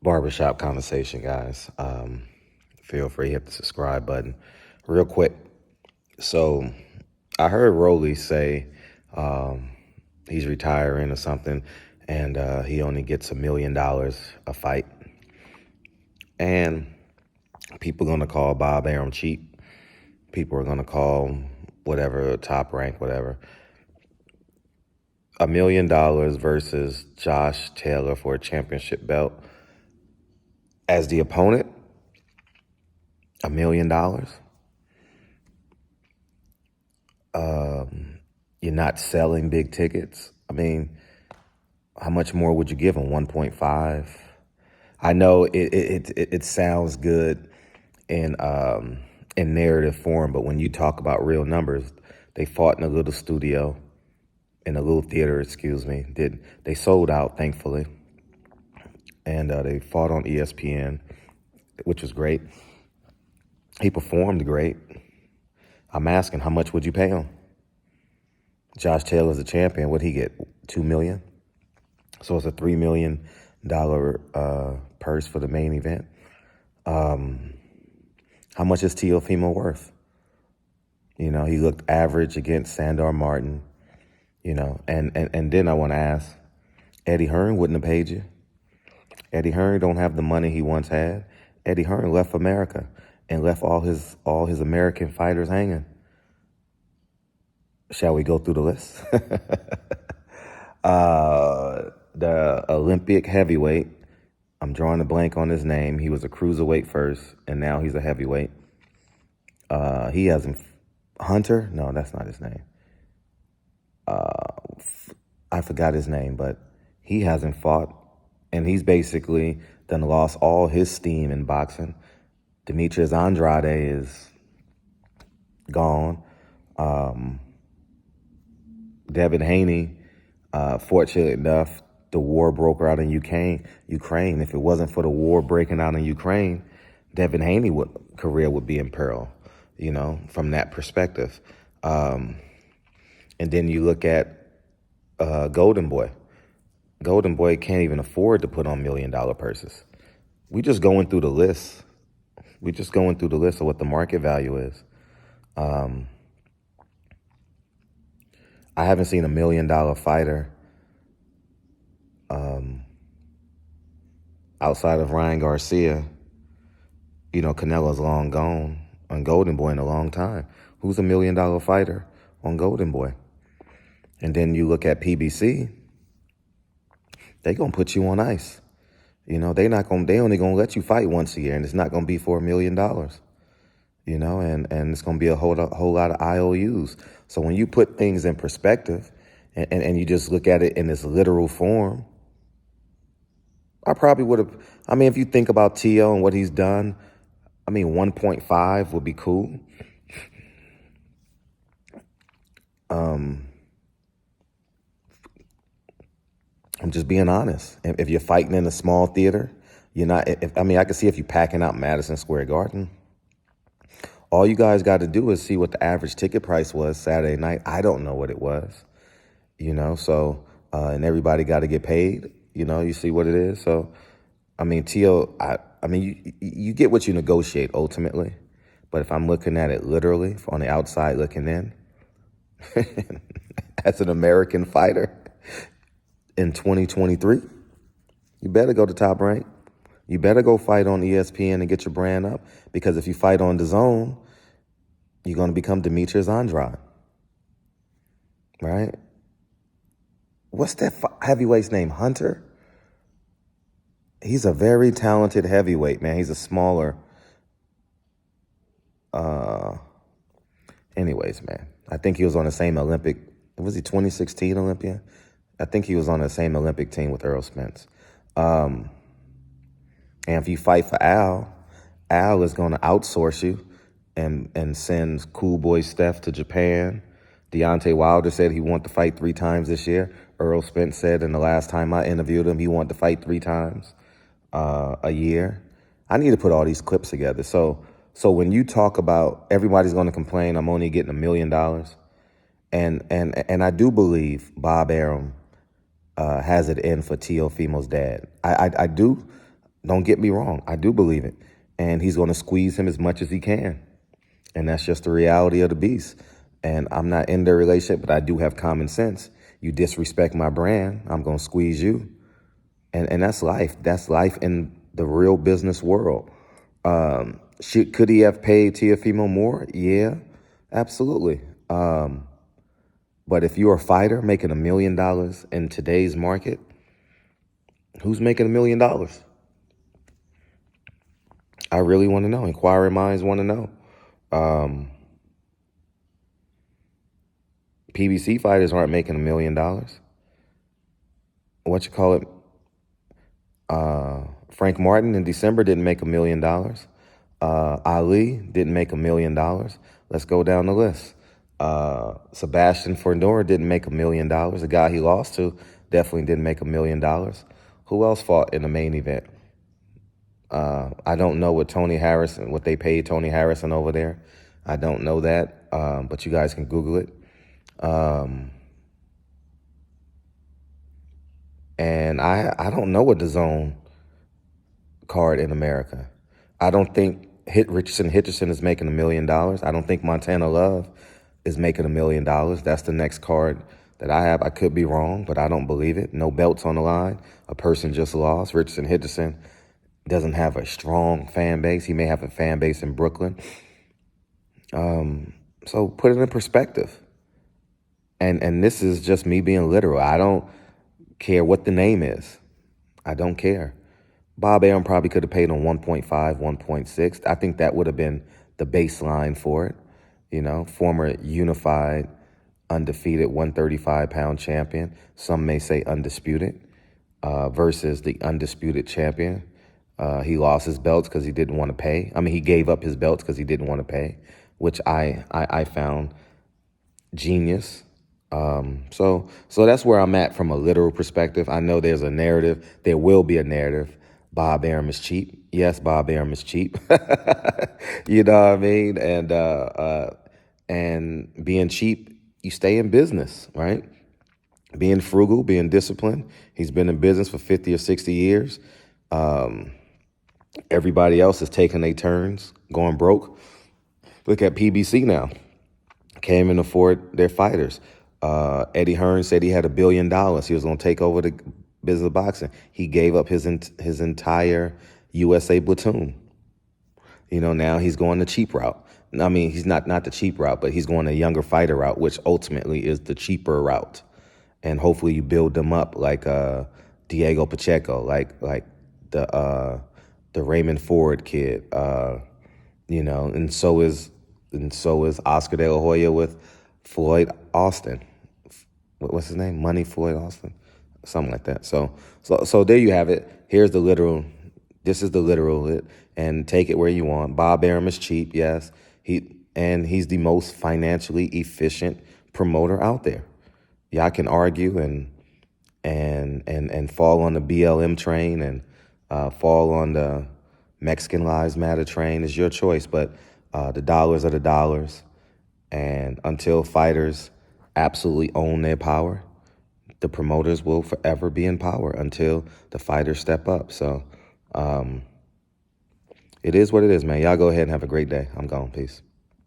Barbershop conversation, guys. Feel free to hit the subscribe button. Real quick. So I heard Rolly say he's retiring or something, and he only gets $1 million a fight. And people are going to call Bob Arum cheap. People are going to call whatever, Top Rank, whatever. $1 million versus Josh Taylor for a championship belt. As the opponent, $1 million. You're not selling big tickets. I mean, how much more would you give him? 1.5. I know it sounds good in narrative form, but when you talk about real numbers, they fought in a little studio, in a little theater. They sold out, thankfully, and they fought on ESPN, which was great. He performed great. I'm asking, how much would you pay him? Josh Taylor's a champion. What'd he get? $2 million. So it's a $3 million purse for the main event. How much is Teofimo worth? You know, he looked average against Sandor Martin. You know, and then I want to ask, Eddie Hearn wouldn't have paid you. Eddie Hearn don't have the money he once had. Eddie Hearn left America and left all his American fighters hanging. Shall we go through the list? The Olympic heavyweight, I'm drawing a blank on his name. He was a cruiserweight first, and now he's a heavyweight. He hasn't, Hunter? No, that's not his name. I forgot his name, but he hasn't fought, and he's basically done lost all his steam in boxing. Demetrius Andrade is gone. Devin Haney, fortunate enough, the war broke out in Ukraine. If it wasn't for the war breaking out in Ukraine, Devin Haney's career would be in peril, you know, from that perspective. And then you look at Golden Boy. Golden Boy can't even afford to put on $1 million purses. We just going through the list. We just going through the list of what the market value is. I haven't seen $1 million fighter outside of Ryan Garcia. You know, Canelo's long gone on Golden Boy in a long time. Who's $1 million fighter on Golden Boy? And then you look at PBC, they gonna put you on ice. You know, they only gonna let you fight once a year, and it's not gonna be for $1 million. You know, and it's gonna be a whole lot of IOUs. So when you put things in perspective and you just look at it in this literal form, I probably would have, I mean, if you think about Tio and what he's done, I mean, 1.5 would be cool. I'm just being honest. If you're fighting in a small theater, you're not, I can see if you're packing out Madison Square Garden. All you guys got to do is see what the average ticket price was Saturday night. I don't know what it was, you know, so, and everybody got to get paid, you know, you see what it is. So, I mean, Tio, you get what you negotiate ultimately, but if I'm looking at it literally on the outside looking in, as an American fighter in 2023, you better go to Top Rank. You better go fight on ESPN and get your brand up, because if you fight on DAZN, you're going to become Demetrius Andrade, right? What's that heavyweight's name? Hunter? He's a very talented heavyweight, man. He's a smaller. Anyways, man, I think he was on the same Olympic. Was he 2016 Olympian? I think he was on the same Olympic team with Errol Spence. And if you fight for Al is going to outsource you and send Cool Boy Steph to Japan. Deontay Wilder said he wanted to fight 3 times this year. Errol Spence said in the last time I interviewed him, he wanted to fight 3 times a year. I need to put all these clips together. So when you talk about everybody's going to complain, I'm only getting $1 million. And I do believe Bob Arum has it in for Teofimo's dad. I do. Don't get me wrong. I do believe it. And he's going to squeeze him as much as he can. And that's just the reality of the beast. And I'm not in their relationship, but I do have common sense. You disrespect my brand, I'm going to squeeze you. And that's life. That's life in the real business world. Could he have paid Teofimo more? Yeah, absolutely. But if you're a fighter making $1 million in today's market, who's making $1 million? I really want to know. Inquiring minds want to know. PBC fighters aren't making $1 million. What you call it? Frank Martin in December didn't make $1 million. Ali didn't make $1 million. Let's go down the list. Sebastian Fornora didn't make $1 million. The guy he lost to definitely didn't make $1 million. Who else fought in the main event? I don't know what they paid Tony Harrison over there. I don't know that, but you guys can Google it. And I don't know what the zone card in America. I don't think Richardson is making $1 million. I don't think Montana Love is making $1 million. That's the next card that I have. I could be wrong, but I don't believe it. No belts on the line. A person just lost. Richardson doesn't have a strong fan base. He may have a fan base in Brooklyn. So put it in perspective. And this is just me being literal. I don't care what the name is. I don't care. Bob Arum probably could have paid on 1.5, 1.6. I think that would have been the baseline for it. You know, former unified, undefeated 135-pound champion. Some may say undisputed, versus the undisputed champion. He lost his belts because he didn't want to pay. I mean, he gave up his belts because he didn't want to pay, which I found genius. So that's where I'm at from a literal perspective. I know there's a narrative. There will be a narrative. Bob Arum is cheap. Yes, Bob Arum is cheap. You know what I mean? And being cheap, you stay in business, right? Being frugal, being disciplined. He's been in business for 50 or 60 years. Everybody else is taking their turns, going broke. Look at PBC now. Can't even afford their fighters. Eddie Hearns said he had $1 billion. He was going to take over the business of boxing. He gave up his entire USA platoon. You know, now he's going the cheap route. I mean, he's not the cheap route, but he's going the younger fighter route, which ultimately is the cheaper route. And hopefully you build them up like Diego Pacheco, like the Raymond Ford kid. You know, and so is Oscar De La Hoya with Floyd Austin. What's his name? Money Floyd Austin, something like that. So there you have it. Here's the literal. This is the literal, and take it where you want. Bob Arum is cheap, yes. He's the most financially efficient promoter out there. Y'all can argue and fall on the BLM train and fall on the Mexican Lives Matter train. Is your choice, but the dollars are the dollars. And until fighters absolutely own their power, the promoters will forever be in power until the fighters step up. So it is what it is, man. Y'all go ahead and have a great day. I'm gone. Peace.